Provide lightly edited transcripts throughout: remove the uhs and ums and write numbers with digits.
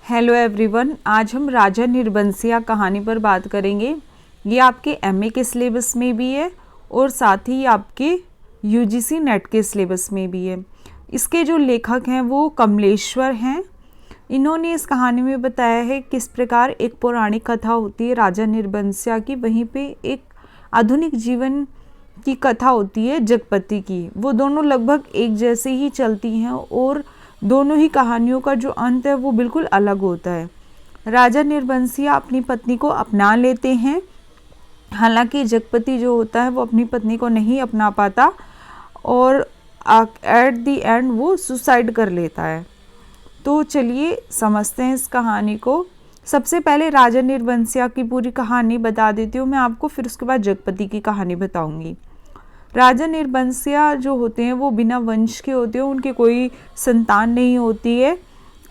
Hello everyone, आज हम राजा निर्बंसिया कहानी पर बात करेंगे। ये आपके एमए के सिलेबस में भी है और साथ ही आपके यूजीसी नेट के सिलेबस में भी है। इसके जो लेखक हैं वो कमलेश्वर हैं। इन्होंने इस कहानी में बताया है किस प्रकार एक पौराणिक कथा होती है राजा निर्बंसिया की, वहीं पे एक आधुनिक जीवन की कथा होती है जगपति की। वो दोनों लगभग एक जैसे ही चलती हैं और दोनों ही कहानियों का जो अंत है वो बिल्कुल अलग होता है। राजा निर्बंसिया अपनी पत्नी को अपना लेते हैं, हालांकि जगपति जो होता है वो अपनी पत्नी को नहीं अपना पाता और एट द एंड वो सुसाइड कर लेता है। तो चलिए समझते हैं इस कहानी को। सबसे पहले राजा निर्बंसिया की पूरी कहानी बता देती हूँ मैं आपको, फिर उसके बाद जगपति की कहानी बताऊँगी। राजा निर्बंसिया जो होते हैं वो बिना वंश के होते हैं, उनके कोई संतान नहीं होती है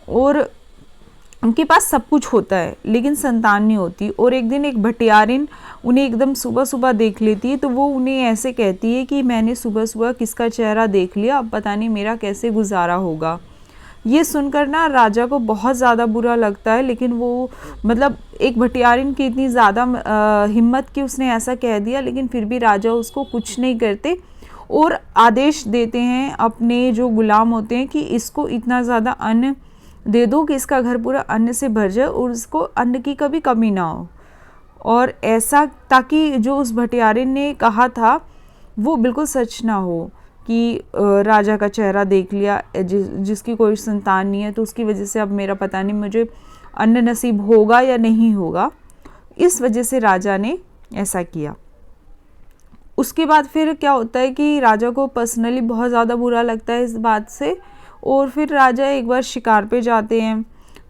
और उनके पास सब कुछ होता है लेकिन संतान नहीं होती। और एक दिन एक भटियारिन उन्हें एकदम सुबह सुबह देख लेती है, तो वो उन्हें ऐसे कहती है कि मैंने सुबह सुबह किसका चेहरा देख लिया, अब पता नहीं मेरा कैसे गुजारा होगा। ये सुनकर ना राजा को बहुत ज़्यादा बुरा लगता है, लेकिन वो मतलब एक भटियारिन की इतनी ज़्यादा हिम्मत कि उसने ऐसा कह दिया, लेकिन फिर भी राजा उसको कुछ नहीं करते और आदेश देते हैं अपने जो गुलाम होते हैं कि इसको इतना ज़्यादा अन्न दे दो कि इसका घर पूरा अन्न से भर जाए और उसको अन्न की कभी कमी ना हो। और ऐसा ताकि जो उस भटियारिन ने कहा था वो बिल्कुल सच ना हो कि राजा का चेहरा देख लिया जिसकी कोई संतान नहीं है, तो उसकी वजह से अब मेरा पता नहीं मुझे अन्न नसीब होगा या नहीं होगा। इस वजह से राजा ने ऐसा किया। उसके बाद फिर क्या होता है कि राजा को पर्सनली बहुत ज़्यादा बुरा लगता है इस बात से, और फिर राजा एक बार शिकार पे जाते हैं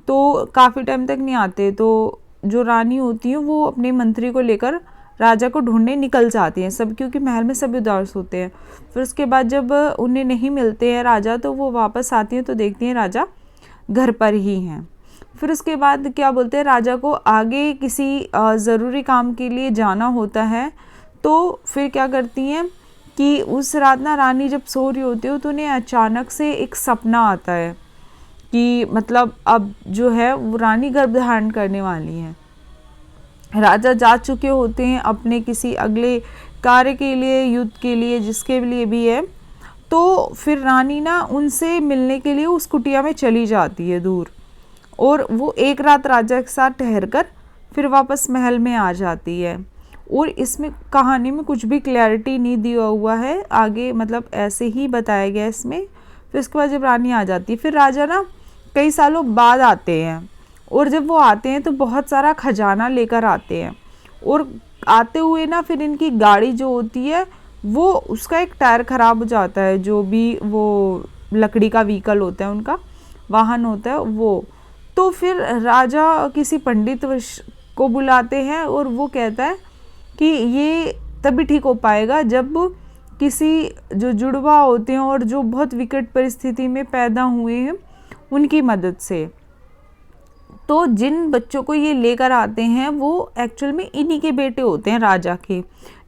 तो काफ़ी टाइम तक नहीं आते। तो जो रानी होती हैं वो अपने मंत्री को लेकर राजा को ढूंढने निकल जाती हैं सब, क्योंकि महल में सब उदास होते हैं। फिर उसके बाद जब उन्हें नहीं मिलते हैं राजा, तो वो वापस आती हैं तो देखती हैं राजा घर पर ही हैं। फिर उसके बाद क्या बोलते हैं, राजा को आगे किसी ज़रूरी काम के लिए जाना होता है। तो फिर क्या करती हैं कि उस रात ना रानी जब सो रही होती हो तो उन्हें अचानक से एक सपना आता है कि मतलब अब जो है वो रानी गर्भ धारण करने वाली हैं। राजा जा चुके होते हैं अपने किसी अगले कार्य के लिए, युद्ध के लिए, जिसके लिए भी है। तो फिर रानी ना उनसे मिलने के लिए उस कुटिया में चली जाती है दूर, और वो एक रात राजा के साथ ठहर कर फिर वापस महल में आ जाती है। और इसमें कहानी में कुछ भी क्लैरिटी नहीं दिया हुआ है आगे, मतलब ऐसे ही बताया गया इसमें। फिर उसके बाद जब रानी आ जाती है, फिर राजा ना कई सालों बाद आते हैं, और जब वो आते हैं तो बहुत सारा खजाना लेकर आते हैं। और आते हुए ना फिर इनकी गाड़ी जो होती है वो उसका एक टायर ख़राब हो जाता है, जो भी वो लकड़ी का व्हीकल होता है उनका वाहन होता है वो। तो फिर राजा किसी पंडित को बुलाते हैं और वो कहता है कि ये तभी ठीक हो पाएगा जब किसी जो जुड़वा होते हैं और जो बहुत विकट परिस्थिति में पैदा हुए हैं उनकी मदद से। तो जिन बच्चों को ये लेकर आते हैं वो एक्चुअल में इन्हीं के बेटे होते हैं राजा के,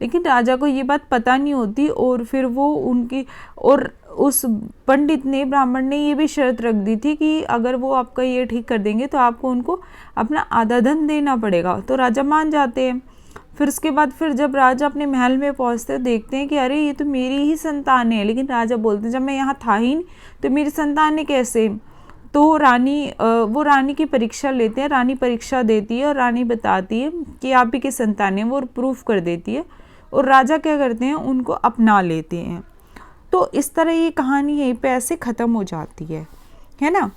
लेकिन राजा को ये बात पता नहीं होती। और फिर वो उनकी, और उस पंडित ने, ब्राह्मण ने ये भी शर्त रख दी थी कि अगर वो आपका ये ठीक कर देंगे तो आपको उनको अपना आधा धन देना पड़ेगा। तो राजा मान जाते हैं। फिर उसके बाद फिर जब राजा अपने महल में पहुंचते हैं देखते हैं कि अरे ये तो मेरी ही संतान है, लेकिन राजा बोलते हैं जब मैं यहाँ था ही नहीं तो मेरी संतान है कैसे। तो वो रानी की परीक्षा लेते हैं, रानी परीक्षा देती है और रानी बताती है कि आप ही की संतान है, वो प्रूफ कर देती है। और राजा क्या करते हैं, उनको अपना लेते हैं। तो इस तरह ये कहानी यहीं पे ऐसे ख़त्म हो जाती है ना।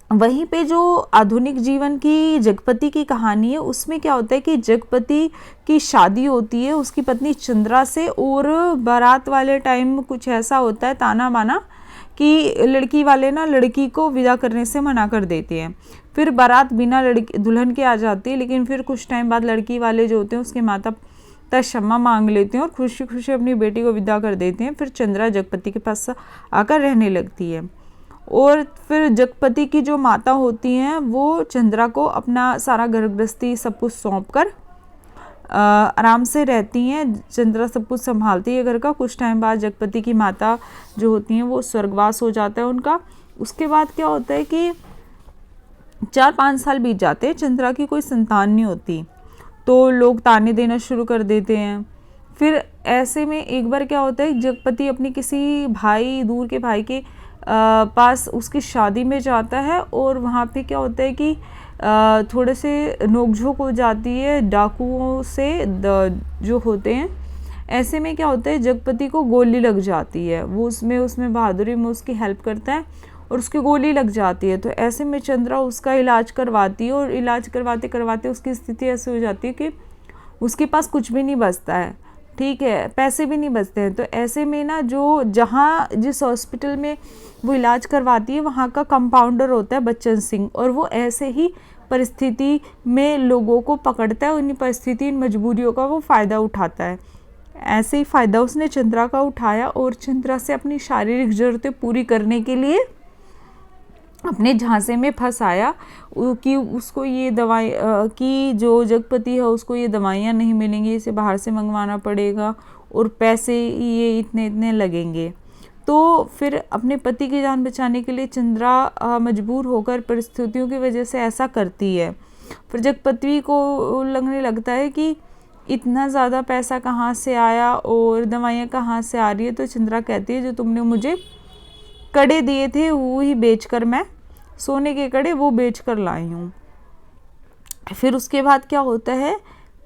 वहीं पे जो आधुनिक जीवन की जगपति की कहानी है उसमें क्या होता है कि जगपति की शादी होती है उसकी पत्नी चंद्रा से, और बारात वाले टाइम कुछ ऐसा होता है ताना बाना कि लड़की वाले ना लड़की को विदा करने से मना कर देते हैं। फिर बारात बिना लड़की दुल्हन के आ जाती है, लेकिन फिर कुछ टाइम बाद लड़की वाले जो होते हैं उसके माता पिता क्षमा मांग लेते हैं और खुशी खुशी अपनी बेटी को विदा कर देते हैं। फिर चंद्रा जगपति के पास आकर रहने लगती है, और फिर जगपति की जो माता होती हैं वो चंद्रा को अपना सारा घर गृहस्थी सब कुछ सौंप कर आराम से रहती हैं। चंद्रा सब कुछ संभालती है घर का। कुछ टाइम बाद जगपति की माता जो होती हैं वो स्वर्गवास हो जाता है उनका। उसके बाद क्या होता है कि 4-5 साल बीत जाते हैं, चंद्रा की कोई संतान नहीं होती, तो लोग ताने देना शुरू कर देते हैं। फिर ऐसे में एक बार क्या होता है, जगपति अपने किसी भाई, दूर के भाई के पास उसकी शादी में जाता है, और वहाँ पे क्या होता है कि थोड़े से नोकझोंक हो जाती है डाकुओं से जो होते हैं। ऐसे में क्या होता है, जगपति को गोली लग जाती है, वो उसमें बहादुरी में उसकी हेल्प करता है और उसकी गोली लग जाती है। तो ऐसे में चंद्रा उसका इलाज करवाती है, और इलाज करवाते करवाते उसकी स्थिति ऐसी हो जाती है कि उसके पास कुछ भी नहीं बचता है, ठीक है, पैसे भी नहीं बचते हैं। तो ऐसे में ना जिस हॉस्पिटल में वो इलाज करवाती है, वहाँ का कंपाउंडर होता है बच्चन सिंह, और वो ऐसे ही परिस्थिति में लोगों को पकड़ता है, उन्हीं परिस्थिति, इन मजबूरियों का वो फ़ायदा उठाता है। ऐसे ही फ़ायदा उसने चंद्रा का उठाया, और चंद्रा से अपनी शारीरिक ज़रूरतें पूरी करने के लिए अपने झांसे में फंसाया कि उसको ये दवाई कि जो जगपति है उसको ये दवाइयाँ नहीं मिलेंगी, इसे बाहर से मंगवाना पड़ेगा, और पैसे ये इतने इतने लगेंगे। तो फिर अपने पति की जान बचाने के लिए चंद्रा मजबूर होकर परिस्थितियों की वजह से ऐसा करती है। फिर जगपति को लगने लगता है कि इतना ज़्यादा पैसा कहाँ से आया और दवाइयाँ कहाँ से आ रही है। तो चंद्रा कहती है, जो तुमने मुझे कड़े दिए थे वो ही बेचकर मैं, सोने के कड़े वो बेचकर लाई हूँ। फिर उसके बाद क्या होता है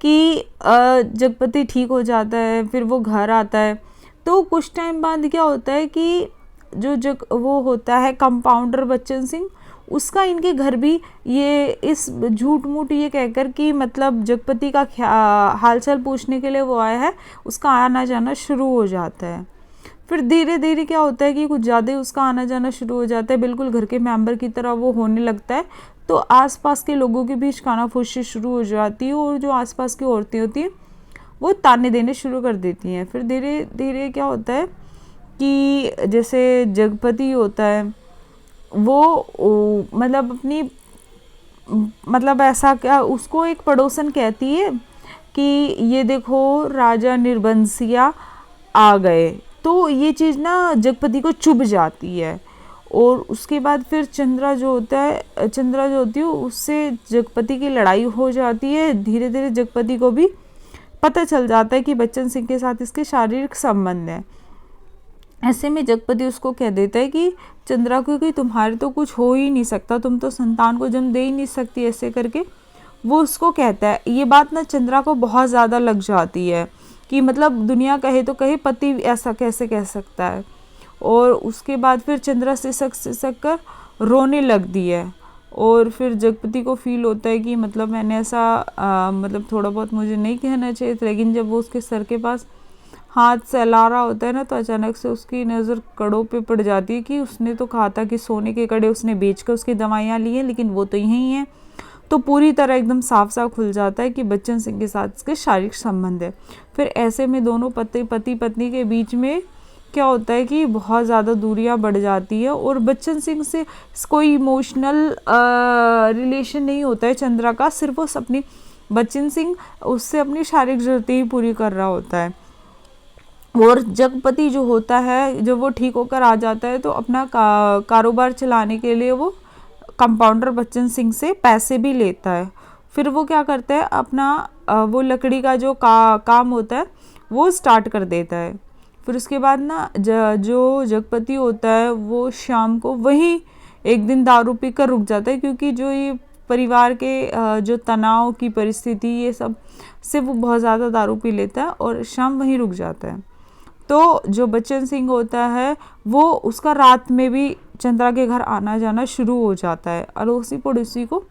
कि जगपति ठीक हो जाता है, फिर वो घर आता है। तो कुछ टाइम बाद क्या होता है कि वो होता है कंपाउंडर बच्चन सिंह, उसका इनके घर भी ये इस झूठ मूठ ये कहकर कि मतलब जगपति का हालचाल पूछने के लिए वो आया है, उसका आना जाना शुरू हो जाता है। फिर धीरे धीरे क्या होता है कि कुछ ज़्यादा ही उसका आना जाना शुरू हो जाता है, बिल्कुल घर के मेंबर की तरह वो होने लगता है। तो आसपास के लोगों के बीच कानाफूसी शुरू हो जाती है, और जो आसपास की औरतें होती हैं वो ताने देने शुरू कर देती हैं। फिर धीरे धीरे क्या होता है कि जैसे जगपति होता है वो मतलब अपनी मतलब ऐसा क्या, उसको एक पड़ोसन कहती है कि ये देखो राजा निर्बंसिया आ गए। तो ये चीज़ ना जगपति को चुभ जाती है, और उसके बाद फिर चंद्रा जो होती है उससे जगपति की लड़ाई हो जाती है। धीरे धीरे जगपति को भी पता चल जाता है कि बच्चन सिंह के साथ इसके शारीरिक संबंध है। ऐसे में जगपति उसको कह देता है कि चंद्रा को कि तुम्हारे तो कुछ हो ही नहीं सकता, तुम तो संतान को जन्म दे ही नहीं सकती, ऐसे करके वो उसको कहता है। ये बात ना चंद्रा को बहुत ज़्यादा लग जाती है कि मतलब दुनिया कहे तो कहे, पति ऐसा कैसे कह सकता है। और उसके बाद फिर चंद्रा सिसक कर रोने लगती है, और फिर जगपति को फील होता है कि मतलब मैंने ऐसा मतलब थोड़ा बहुत मुझे नहीं कहना चाहिए था। लेकिन जब वो उसके सर के पास हाथ सहला रहा होता है ना, तो अचानक से उसकी नज़र कड़ों पे पड़ जाती है कि उसने तो कहा था कि सोने के कड़े उसने बेचकर उसकी दवाइयाँ ली हैं, लेकिन वो तो यही हैं। तो पूरी तरह एकदम साफ साफ खुल जाता है कि बच्चन सिंह के साथ इसके शारीरिक संबंध है। फिर ऐसे में दोनों पति पत्नी के बीच में क्या होता है कि बहुत ज़्यादा दूरियां बढ़ जाती है, और बच्चन सिंह से कोई इमोशनल रिलेशन नहीं होता है चंद्रा का, सिर्फ वो अपनी बच्चन सिंह उससे अपनी शारीरिक ज़रूरतें ही पूरी कर रहा होता है। और जगपति जो होता है, जब वो ठीक होकर आ जाता है तो अपना कारोबार चलाने के लिए वो कंपाउंडर बच्चन सिंह से पैसे भी लेता है। फिर वो क्या करता है, अपना वो लकड़ी का जो काम होता है वो स्टार्ट कर देता है। फिर उसके बाद ना जो जगपति होता है वो शाम को वही एक दिन दारू पी कर रुक जाता है, क्योंकि जो ये परिवार के जो तनाव की परिस्थिति ये सब से वो बहुत ज़्यादा दारू पी लेता है और शाम वहीं रुक जाता है। तो जो बच्चन सिंह होता है वो उसका रात में भी चंद्रा के घर आना जाना शुरू हो जाता है, अड़ोसी पड़ोसी को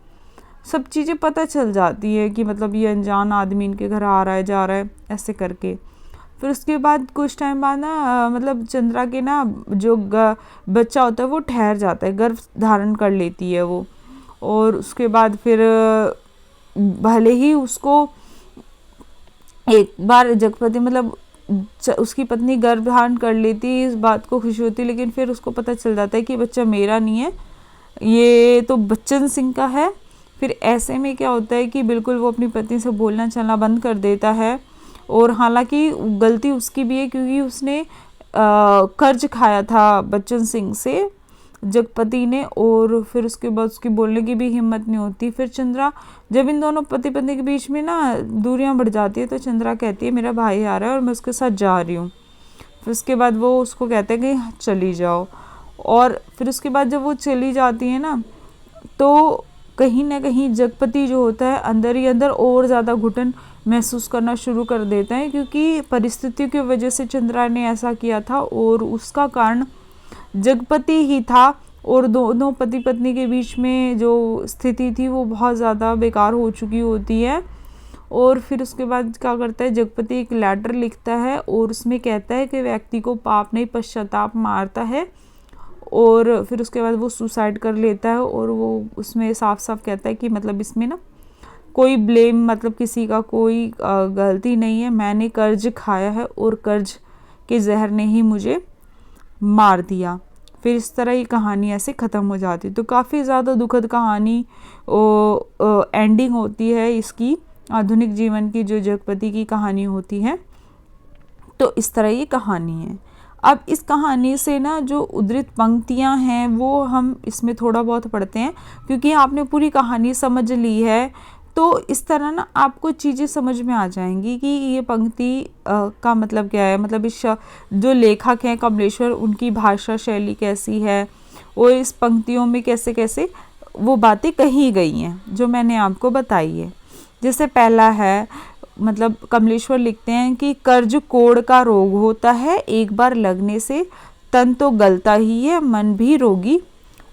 सब चीज़ें पता चल जाती है कि मतलब ये अनजान आदमी इनके घर आ रहा है जा रहा है, ऐसे करके। फिर उसके बाद कुछ टाइम बाद ना मतलब चंद्रा के ना जो बच्चा होता है वो ठहर जाता है, गर्भ धारण कर लेती है वो। और उसके बाद फिर भले ही उसको एक बार जगपति मतलब उसकी पत्नी गर्भ धारण कर लेती है, इस बात को खुशी होती है, लेकिन फिर उसको पता चल जाता है कि बच्चा मेरा नहीं है, ये तो बच्चन सिंह का है। फिर ऐसे में क्या होता है कि बिल्कुल वो अपनी पत्नी से बोलना चलना बंद कर देता है। और हालांकि गलती उसकी भी है, क्योंकि उसने कर्ज खाया था बच्चन सिंह से, जगपति ने, और फिर उसके बाद उसकी बोलने की भी हिम्मत नहीं होती। फिर चंद्रा, जब इन दोनों पति पत्नी के बीच में ना दूरियां बढ़ जाती है तो चंद्रा कहती है मेरा भाई आ रहा है और मैं उसके साथ जा रही हूँ। फिर उसके बाद वो उसको कहते हैं कि चली जाओ, और फिर उसके बाद जब वो चली जाती है ना तो कहीं ना कहीं जगपति जो होता है अंदर ही अंदर और ज़्यादा घुटन महसूस करना शुरू कर देता है, क्योंकि परिस्थितियों की वजह से चंद्रा ने ऐसा किया था और उसका कारण जगपति ही था, और दोनों पति पत्नी के बीच में जो स्थिति थी वो बहुत ज़्यादा बेकार हो चुकी होती है। और फिर उसके बाद क्या करता है, जगपति एक लेटर लिखता है और उसमें कहता है कि व्यक्ति को पाप नहीं पश्चाताप मारता है, और फिर उसके बाद वो सुसाइड कर लेता है। और वो उसमें साफ साफ कहता है कि मतलब इसमें ना कोई ब्लेम, मतलब किसी का कोई गलती नहीं है, मैंने कर्ज खाया है और कर्ज के जहर ने ही मुझे मार दिया। फिर इस तरह ये कहानी ऐसे ख़त्म हो जाती है। तो काफ़ी ज़्यादा दुखद कहानी एंडिंग होती है इसकी, आधुनिक जीवन की जो जगपति की कहानी होती है। तो इस तरह ये कहानी है। अब इस कहानी से ना जो उद्धृत पंक्तियां हैं वो हम इसमें थोड़ा बहुत पढ़ते हैं, क्योंकि आपने पूरी कहानी समझ ली है तो इस तरह ना आपको चीज़ें समझ में आ जाएंगी कि ये पंक्ति का मतलब क्या है, मतलब इस जो लेखक हैं कमलेश्वर, उनकी भाषा शैली कैसी है और इस पंक्तियों में कैसे कैसे वो बातें कही गई हैं जो मैंने आपको बताई है। जैसे पहला है, मतलब कमलेश्वर लिखते हैं कि कर्ज कोढ़ का रोग होता है, एक बार लगने से तन तो गलता ही है, मन भी रोगी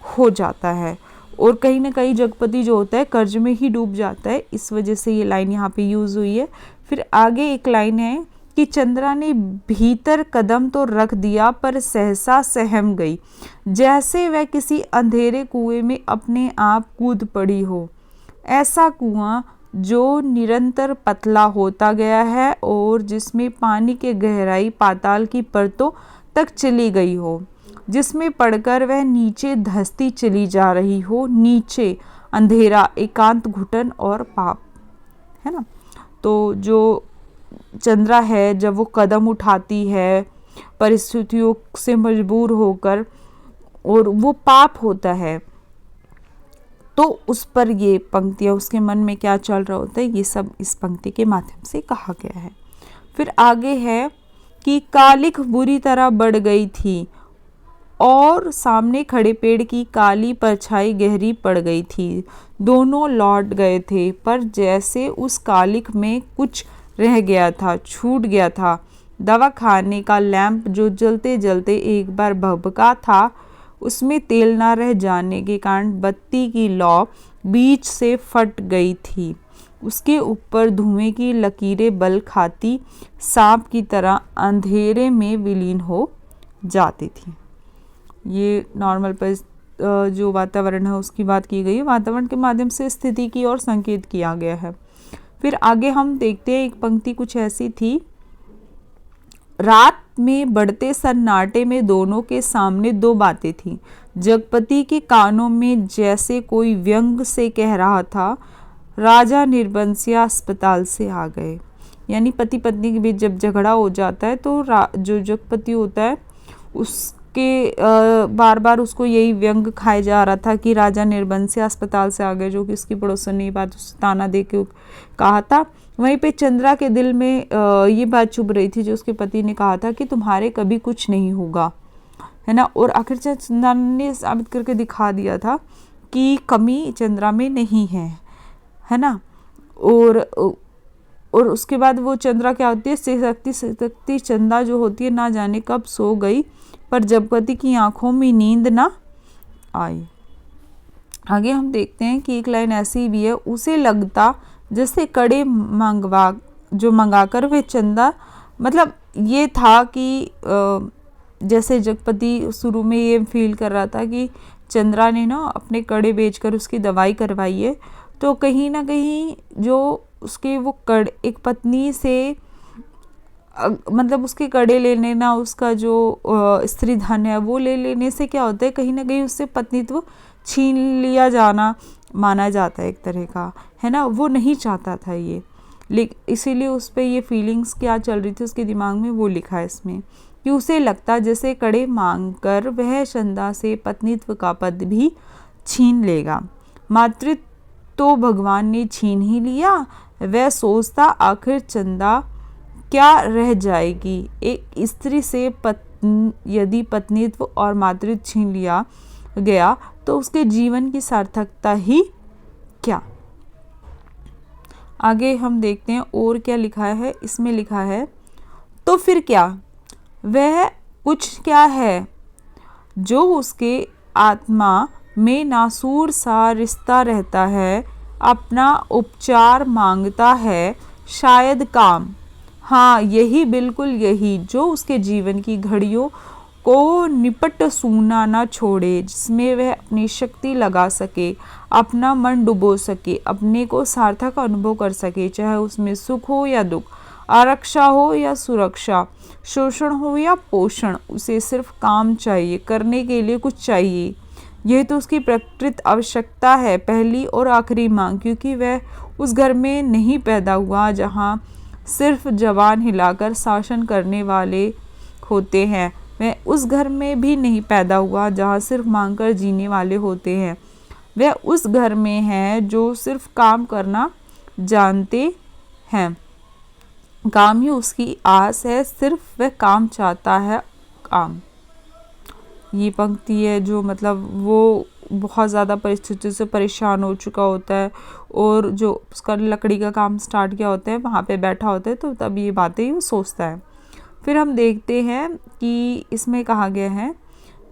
हो जाता है। और कहीं ना कहीं जगपति जो होता है कर्ज में ही डूब जाता है, इस वजह से ये लाइन यहाँ पे यूज़ हुई है। फिर आगे एक लाइन है कि चंद्रा ने भीतर कदम तो रख दिया पर सहसा सहम गई, जैसे वह किसी अंधेरे कुएं में अपने आप कूद पड़ी हो। ऐसा कुआं जो निरंतर पतला होता गया है और जिसमें पानी की गहराई पाताल की परतों तक चली गई हो, जिसमें पड़कर वह नीचे धंसती चली जा रही हो। नीचे अंधेरा, एकांत, घुटन और पाप, है ना। तो जो चंद्रा है जब वो कदम उठाती है परिस्थितियों से मजबूर होकर और वो पाप होता है, तो उस पर ये पंक्तियाँ, उसके मन में क्या चल रहा होता है, ये सब इस पंक्ति के माध्यम से कहा गया है। फिर आगे है कि कालिख बुरी तरह बढ़ गई थी और सामने खड़े पेड़ की काली परछाई गहरी पड़ गई थी। दोनों लौट गए थे पर जैसे उस कालिख में कुछ रह गया था, छूट गया था। दवा खाने का लैंप जो जलते जलते एक बार भभका था, उसमें तेल न रह जाने के कारण बत्ती की लौ बीच से फट गई थी। उसके ऊपर धुएं की लकीरें बल खाती सांप की तरह अंधेरे में विलीन हो जाती थी। ये नॉर्मल पर जो वातावरण है उसकी बात की गई है। वातावरण के माध्यम से स्थिति की ओर संकेत किया गया है। फिर आगे हम देखते हैं, एक पंक्ति कुछ ऐसी थी, रात में बढ़ते सन्नाटे में दोनों के सामने दो बातें थीं। जगपति के कानों में जैसे कोई व्यंग से कह रहा था, राजा निर्बंसिया अस्पताल से आ गए। यानी पति पत्नी के बीच जब झगड़ा हो जाता है तो जो जगपति होता है उसके बार बार उसको यही व्यंग खाया जा रहा था कि राजा निर्बंसिया अस्पताल से आ गए, जो कि उसकी पड़ोसन ने ये बात उससे ताना दे के कहा था। वहीं पे चंद्रा के दिल में ये बात चुभ रही थी जो उसके पति ने कहा था कि तुम्हारे कभी कुछ नहीं होगा, है ना। और आखिर चंद्रा ने साबित करके दिखा दिया था कि कमी चंद्रा में नहीं है ना। और उसके बाद वो चंद्रा क्या होती है, सिसकती चंदा जो होती है ना जाने कब सो गई, पर जगपति की आंखों में नींद ना आई। आगे हम देखते हैं कि एक लाइन ऐसी भी है, उसे लगता जैसे कड़े मंगाकर वे चंदा, मतलब ये था कि जैसे जगपति शुरू में ये फील कर रहा था कि चंद्रा ने ना अपने कड़े बेचकर उसकी दवाई करवाई है, तो कहीं ना कहीं जो उसके वो कड़े, एक पत्नी से मतलब उसके कड़े लेने ना, उसका जो स्त्री धन है वो ले लेने से क्या होता है, कहीं ना कहीं उससे पत्नीत्व छीन लिया जाना माना जाता है एक तरह का, है ना। वो नहीं चाहता था ये, लेकिन इसीलिए उस पर ये फीलिंग्स क्या चल रही थी उसके दिमाग में वो लिखा है इसमें कि उसे लगता जैसे कड़े मांगकर वह चंदा से पत्नीत्व का पद भी छीन लेगा। मातृत्व तो भगवान ने छीन ही लिया। वह सोचता आखिर चंदा क्या रह जाएगी। एक स्त्री से यदि पत्नीत्व और मातृत्व छीन लिया गया तो उसके जीवन की सार्थकता ही क्या। आगे हम देखते हैं और क्या लिखा है। इसमें लिखा है तो फिर क्या, वह कुछ क्या है जो उसके आत्मा में नासूर सा रिश्ता रहता है, अपना उपचार मांगता है, शायद काम। हाँ, यही, बिल्कुल यही जो उसके जीवन की घड़ियों को निपट सूना न छोड़े, जिसमें वह अपनी शक्ति लगा सके, अपना मन डुबो सके, अपने को सार्थक अनुभव कर सके, चाहे उसमें सुख हो या दुख, आरक्षा हो या सुरक्षा, शोषण हो या पोषण। उसे सिर्फ काम चाहिए, करने के लिए कुछ चाहिए। यह तो उसकी प्रकृत आवश्यकता है, पहली और आखिरी मांग, क्योंकि वह उस घर में नहीं पैदा हुआ जहाँ सिर्फ जवान हिलाकर शासन करने वाले होते हैं। वह उस घर में भी नहीं पैदा हुआ जहाँ सिर्फ मांगकर जीने वाले होते हैं। वह उस घर में है जो सिर्फ काम करना जानते हैं। काम ही उसकी आस है, सिर्फ वह काम चाहता है, काम। ये पंक्ति है जो मतलब वो बहुत ज़्यादा परिस्थिति से परेशान हो चुका होता है और जो उसका लकड़ी का काम स्टार्ट किया होता है वहाँ पे बैठा होता है, तो तब ये बातें वो सोचता है। फिर हम देखते हैं कि इसमें कहा गया है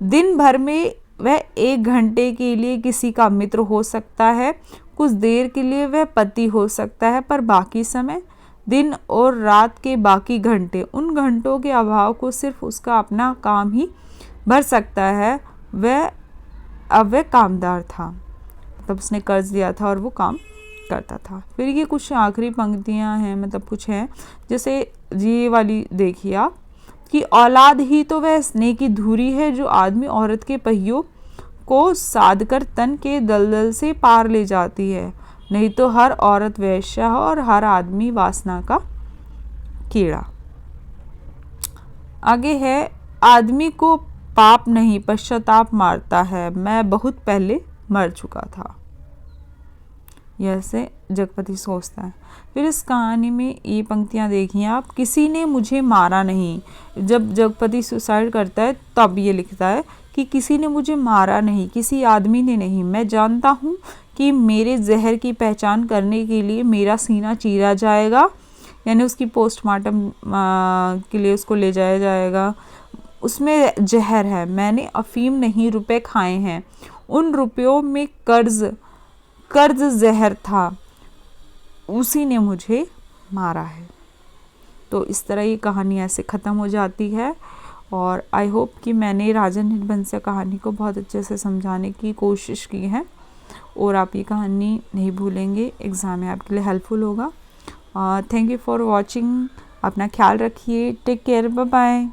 दिन भर में वह 1 घंटे के लिए किसी का मित्र हो सकता है, कुछ देर के लिए वह पति हो सकता है, पर बाकी समय, दिन और रात के बाकी घंटे, उन घंटों के अभाव को सिर्फ उसका अपना काम ही भर सकता है। अब वह कामदार था, मतलब उसने कर्ज लिया था और वो काम करता था। फिर ये कुछ आखिरी पंक्तियां हैं, मतलब कुछ हैं, जैसे ये वाली देखिए आप कि औलाद ही तो वह स्नेह की धुरी है जो आदमी औरत के पहियों को साध कर तन के दलदल से पार ले जाती है, नहीं तो हर औरत वेश्या है और हर आदमी वासना का कीड़ा। आगे है आदमी को पाप नहीं पश्चाताप मारता है, मैं बहुत पहले मर चुका था। ऐसे जगपति सोचता है। फिर इस कहानी में ये पंक्तियाँ देखिए आप, किसी ने मुझे मारा नहीं। जब जगपति सुसाइड करता है तब ये लिखता है कि किसी ने मुझे मारा नहीं, किसी आदमी ने नहीं। मैं जानता हूँ कि मेरे जहर की पहचान करने के लिए मेरा सीना चीरा जाएगा, यानी उसकी पोस्टमार्टम के लिए उसको ले जाया जाएगा। उसमें जहर है, मैंने अफीम नहीं रुपए खाए हैं, उन रुपयों में कर्ज जहर था, उसी ने मुझे मारा है। तो इस तरह ये कहानी ऐसे ख़त्म हो जाती है। और आई होप कि मैंने राजा निर्बंसिया कहानी को बहुत अच्छे से समझाने की कोशिश की है और आप ये कहानी नहीं भूलेंगे, एग्ज़ाम में आपके लिए हेल्पफुल होगा। Thank you for watching. अपना ख्याल रखिए, टेक केयर, बाय बाय।